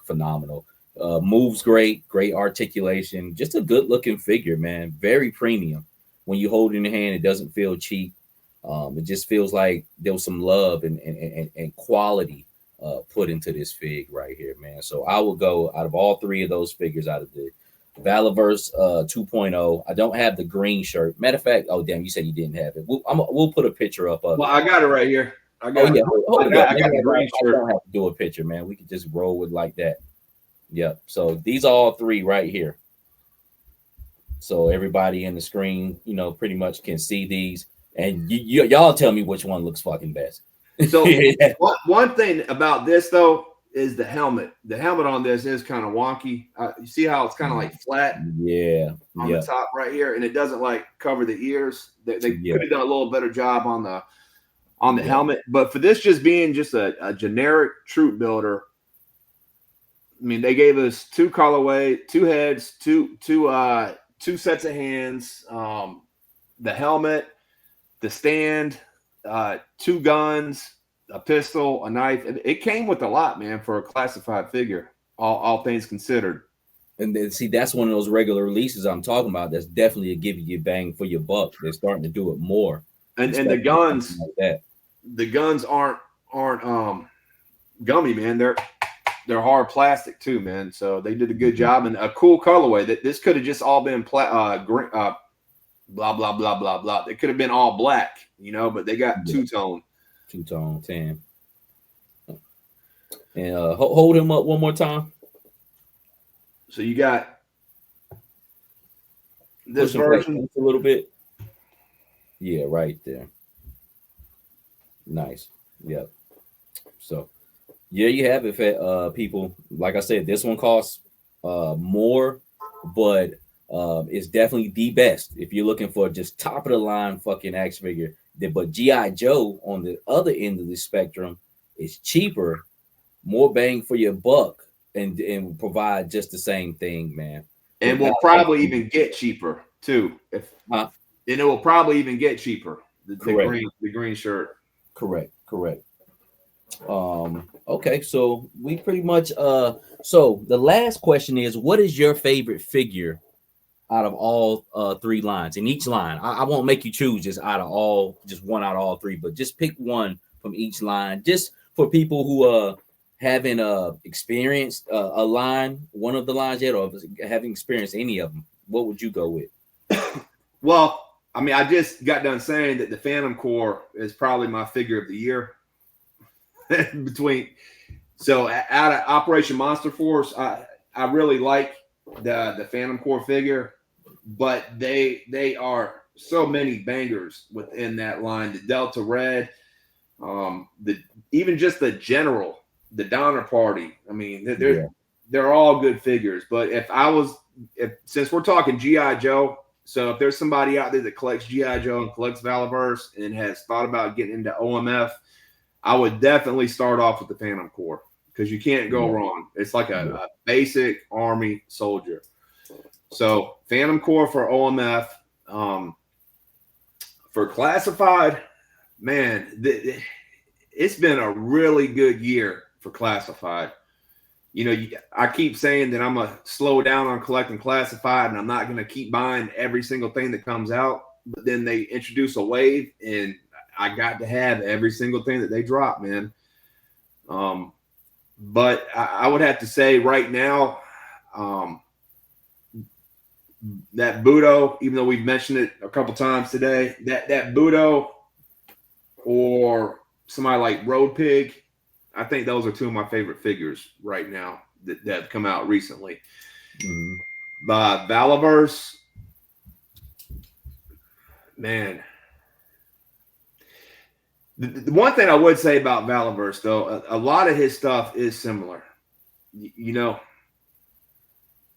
S1: phenomenal. Moves great articulation, just a good looking figure, man. Very premium. When you hold it in your hand, it doesn't feel cheap. It just feels like there was some love and quality put into this fig right here, man. So I will go out of all 3 of those figures, out of the Valaverse 2.0. I don't have the green shirt. Matter of fact, oh damn, you said you didn't have it. We'll put a picture up of it.
S3: Well, I got it right here. I got the green shirt.
S1: I don't have to do a picture, man. We can just roll with like that. Yep. So these are all 3 right here. so everybody in the screen, pretty much can see these. And y'all tell me which one looks fucking best.
S3: So one thing about this though is the helmet. The helmet on this is kind of wonky. You see how it's kind of like flat
S1: Yeah.
S3: on the top right here, and it doesn't like cover the ears. They could have done a little better job on the helmet. But for this just being just a generic troop builder, I mean, they gave us 2 colorway, 2 heads, two sets of hands, the helmet, the stand, 2 guns, a pistol, a knife. It came with a lot, man, for a classified figure, all things considered.
S1: And then see, that's one of those regular releases I'm talking about. That's definitely a give you bang for your buck. They're starting to do it more.
S3: And the guns
S1: like that.
S3: The guns aren't gummy, man. They're hard plastic too, man. So they did a good job, and a cool colorway. That this could have just all been green, blah blah blah blah blah. It could have been all black, but they got two-tone
S1: 10. And hold him up one more time.
S3: So you got this version
S1: a little bit. Yeah, right there. Nice. Yep. So yeah, you have it, people. Like I said, this one costs more, but it's definitely the best if you're looking for just top of the line fucking action figure. But G.I. Joe on the other end of the spectrum is cheaper, more bang for your buck, and provide just the same thing, man.
S3: And will probably even get cheaper too. And it will probably even get cheaper. The green shirt.
S1: Correct. Okay, so we pretty much so the last question is, what is your favorite figure out of all 3 lines? In each line, I won't make you choose just one out of all 3, but just pick one from each line, just for people who haven't experienced one of the lines yet, or haven't experienced any of them. What would you go with?
S3: Well, I mean, I just got done saying that the Phantom Corps is probably my figure of the year. Out of Operation Monster Force, I really like the Phantom Corps figure, but they are so many bangers within that line. The Delta Red, even just the General, the Donner Party. I mean, they're all good figures. But since we're talking G.I. Joe, so if there's somebody out there that collects G.I. Joe and collects Valaverse and has thought about getting into OMF, I would definitely start off with the Phantom Corps, because you can't go wrong. It's like a basic Army soldier. So Phantom Corps for OMF. For classified, man, it's been a really good year for classified. I keep saying that I'm going to slow down on collecting classified, and I'm not going to keep buying every single thing that comes out. But then they introduce a wave, and I got to have every single thing that they drop, man. But I would have to say right now, that Budo, even though we've mentioned it a couple times today, that Budo or somebody like Road Pig, I think those are 2 of my favorite figures right now that have come out recently. By Valaverse, man. The one thing I would say about Valaverse, though, a lot of his stuff is similar. Not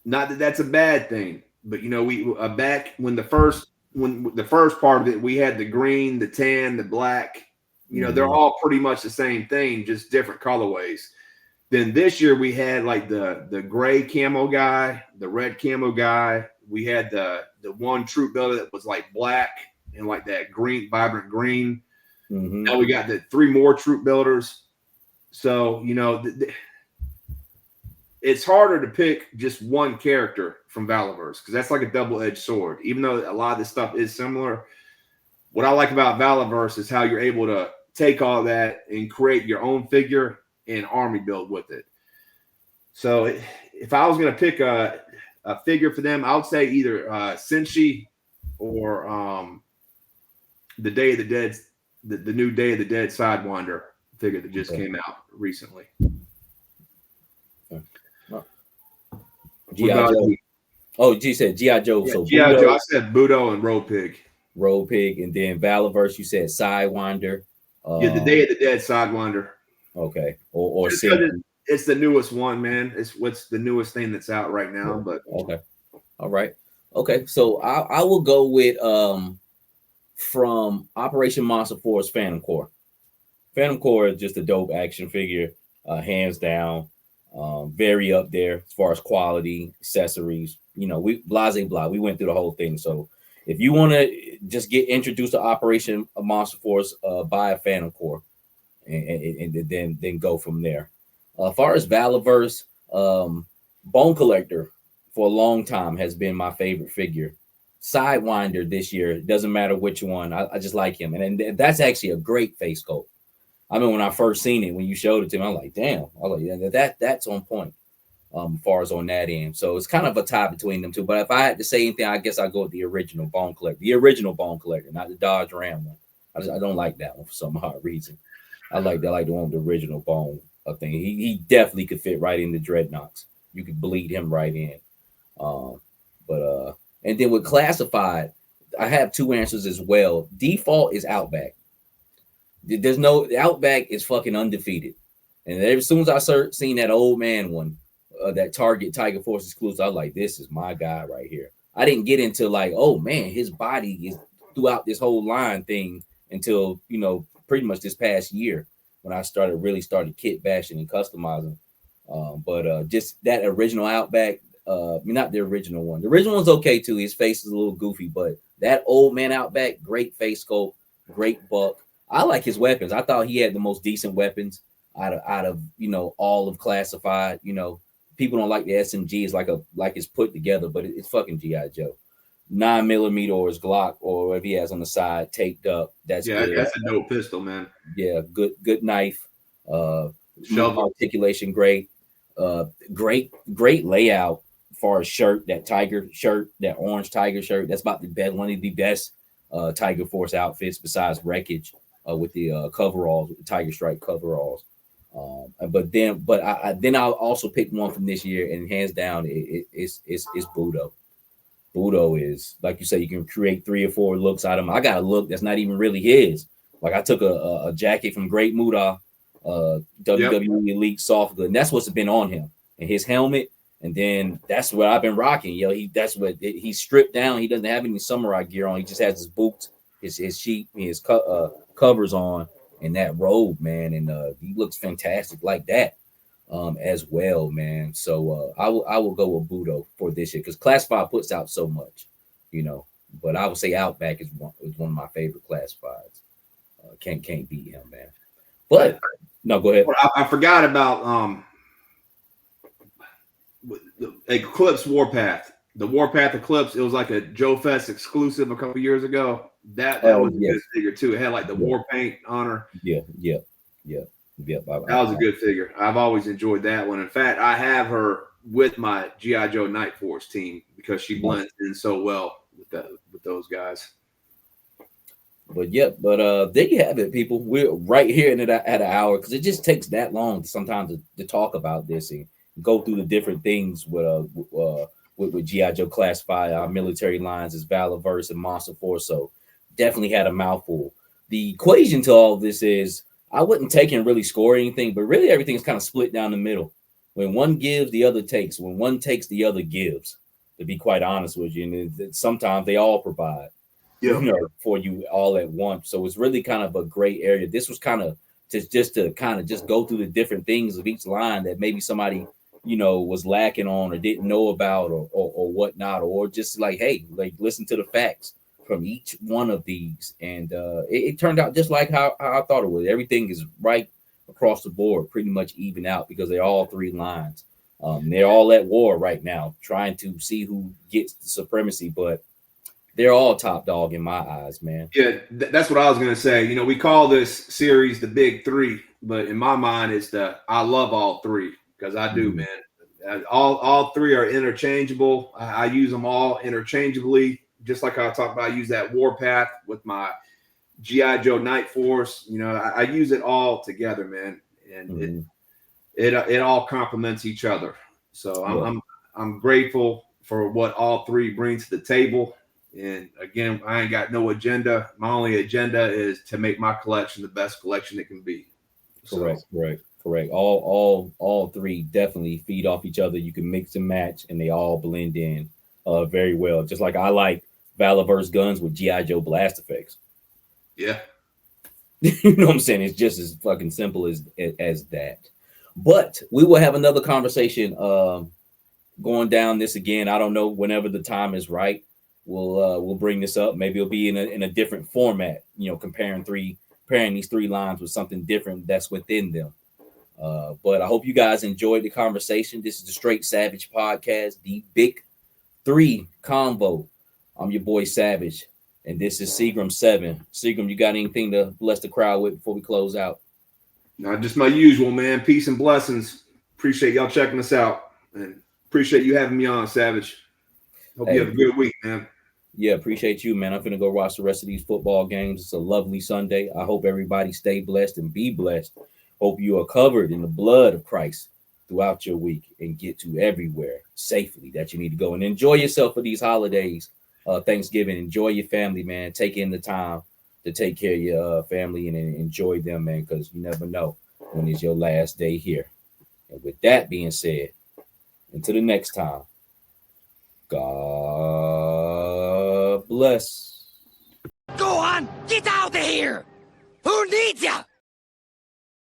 S3: that that's a bad thing, but we back when the first part of it, we had the green, the tan, the black. They're all pretty much the same thing, just different colorways. Then this year we had like the gray camo guy, the red camo guy. We had the one troop builder that was like black and like that green, vibrant green. Now we got the 3 more troop builders. So, it's harder to pick just one character from Valaverse, because that's like a double-edged sword. Even though a lot of this stuff is similar, what I like about Valaverse is how you're able to take all that and create your own figure and army build with it. So if I was going to pick a figure for them, I would say either Senshi or the Day of the Dead, the new Day of the Dead Sidewinder figure that just came out recently.
S1: G.I. Joe. Oh, G said G.I. Joe.
S3: Yeah,
S1: So
S3: G.I. Joe. I
S1: Budo,
S3: said Budo and Road Pig.
S1: Road Pig, and then Valorverse, you said Sidewinder.
S3: Yeah, the Day of the Dead Sidewinder.
S1: Okay. Or
S3: Just because
S1: Sin.
S3: it's the newest one, man. It's what's the newest thing that's out right now. But
S1: Okay. All right. Okay. So I will go with from Operation Monster Force Phantom Core. Phantom Core is just a dope action figure, hands down. Very up there as far as quality, accessories. You know, we blase blah. We went through the whole thing. So if you want to just get introduced to Operation Monster Force, buy a Phantom Core, and then go from there. As far as Valorverse, Bone Collector for a long time has been my favorite figure. Sidewinder this year, doesn't matter which one. I just like him, and that's actually a great face sculpt. I mean, when I first seen it, when you showed it to me, I'm like, damn. I was like, yeah, that's on point. As far as on that end, so it's kind of a tie between them two. But if I had to say anything, I guess I go with the original Bone Collector, not the Dodge Ram one. I don't like that one for some odd reason. I like the one with the original Bone thing. He definitely could fit right in the Dreadnoks. You could bleed him right in. But and then with Classified, I have two answers as well. Default is Outback. There's no the Outback is fucking undefeated, and as soon as I seen that old man one, that Target Tiger Force exclusive, I was like, this is my guy right here. I didn't get into like, oh man, his body is throughout this whole line thing until pretty much this past year when I started kit bashing and customizing. But just that original Outback, not the original one. The original one's okay too. His face is a little goofy, but that old man Outback, great face sculpt, great buck. I like his weapons. I thought he had the most decent weapons out of all of Classified. People don't like the SMG. It's like it's put together, but it's fucking GI Joe. 9mm or his Glock or whatever he has on the side taped up. That's good.
S3: That's a dope pistol, man.
S1: Yeah, good knife.
S3: Shovel.
S1: Articulation great. Great layout as far as shirt. That tiger shirt, that orange tiger shirt. That's about the best, one of the best Tiger Force outfits besides Wreckage. With the coveralls, with the Tiger Stripe coveralls. But I'll also pick one from this year, and hands down, it's Budo. Budo is, like you say, you can create 3 or 4 looks out of him. I got a look that's not even really his. Like I took a jacket from Great Muda, WWE Elite Soft Good, and that's what's been on him, and his helmet, and then that's what I've been rocking. That's what he's stripped down. He doesn't have any samurai gear on. He just has his boots, his sheet, his covers on, and that robe, man, and he looks fantastic like that as well, man. So I will go with Budo for this year because Classified puts out so much, But I would say Outback is one of my favorite Classifieds. Can't beat him, man. But no, go ahead.
S3: I forgot about Eclipse Warpath. The Warpath Eclipse. It was like a Joe Fest exclusive a couple years ago. That was a good figure too. It had like the war paint on her.
S1: Yep.
S3: That was a good figure. I've always enjoyed that one. In fact, I have her with my GI Joe Night Force team because she blends in so well with those guys.
S1: But there you have it, people. We're right here at an hour because it just takes that long sometimes to talk about this and go through the different things with GI Joe Classified. Our military lines is Valorverse and Monster Force. So definitely had a mouthful. The equation to all of this is I wouldn't take and really score anything, but really everything's kind of split down the middle. When one gives, the other takes. When one takes, the other gives. To be quite honest with you, and sometimes they all provide. For you all at once. So it's really kind of a gray area. This was kind of just to go through the different things of each line that maybe somebody, was lacking on or didn't know about or whatnot, or just like, hey, like listen to the facts from each one of these. And it turned out just like how I thought it would. Everything is right across the board, pretty much even out because they're all 3 lines. They're all at war right now, trying to see who gets the supremacy, but they're all top dog in my eyes, man.
S3: Yeah, that's what I was going to say. We call this series the Big 3, but in my mind, it's I love all 3 because I do, man. All 3 are interchangeable. I use them all interchangeably, just like I talked about. I use that Warpath with my GI Joe Night Force. I use it all together, man, and it all complements each other. So I'm grateful for what all three bring to the table. And again, I ain't got no agenda. My only agenda is to make my collection the best collection it can be.
S1: Correct. All three definitely feed off each other. You can mix and match, and they all blend in very well. Just like I like Valorverse guns with GI Joe blast effects.
S3: Yeah.
S1: You know what I'm saying? It's just as fucking simple as that. But we will have another conversation going down this again. I don't know, whenever the time is right. We'll bring this up. Maybe it'll be in a different format, you know, comparing these three lines with something different that's within them. But I hope you guys enjoyed the conversation. This is the Straight Savage Podcast, the Big Three Convo. I'm your boy Savage, and this is Seagram 7. Seagram, you got anything to bless the crowd with before we close out?
S3: No, just my usual, man. Peace and blessings. Appreciate y'all checking us out, and appreciate you having me on, Savage. Hope you have a good week, man.
S1: Yeah, appreciate you, man. I'm finna go watch the rest of these football games. It's a lovely Sunday. I hope everybody stay blessed and be blessed. Hope you are covered in the blood of Christ throughout your week and get to everywhere safely that you need to go. And enjoy yourself for these holidays, Thanksgiving. Enjoy your family, man. Take in the time to take care of your family and enjoy them, man, because you never know when is your last day here. And with that being said, until the next time, God bless.
S7: Go on, get out of here! Who needs ya?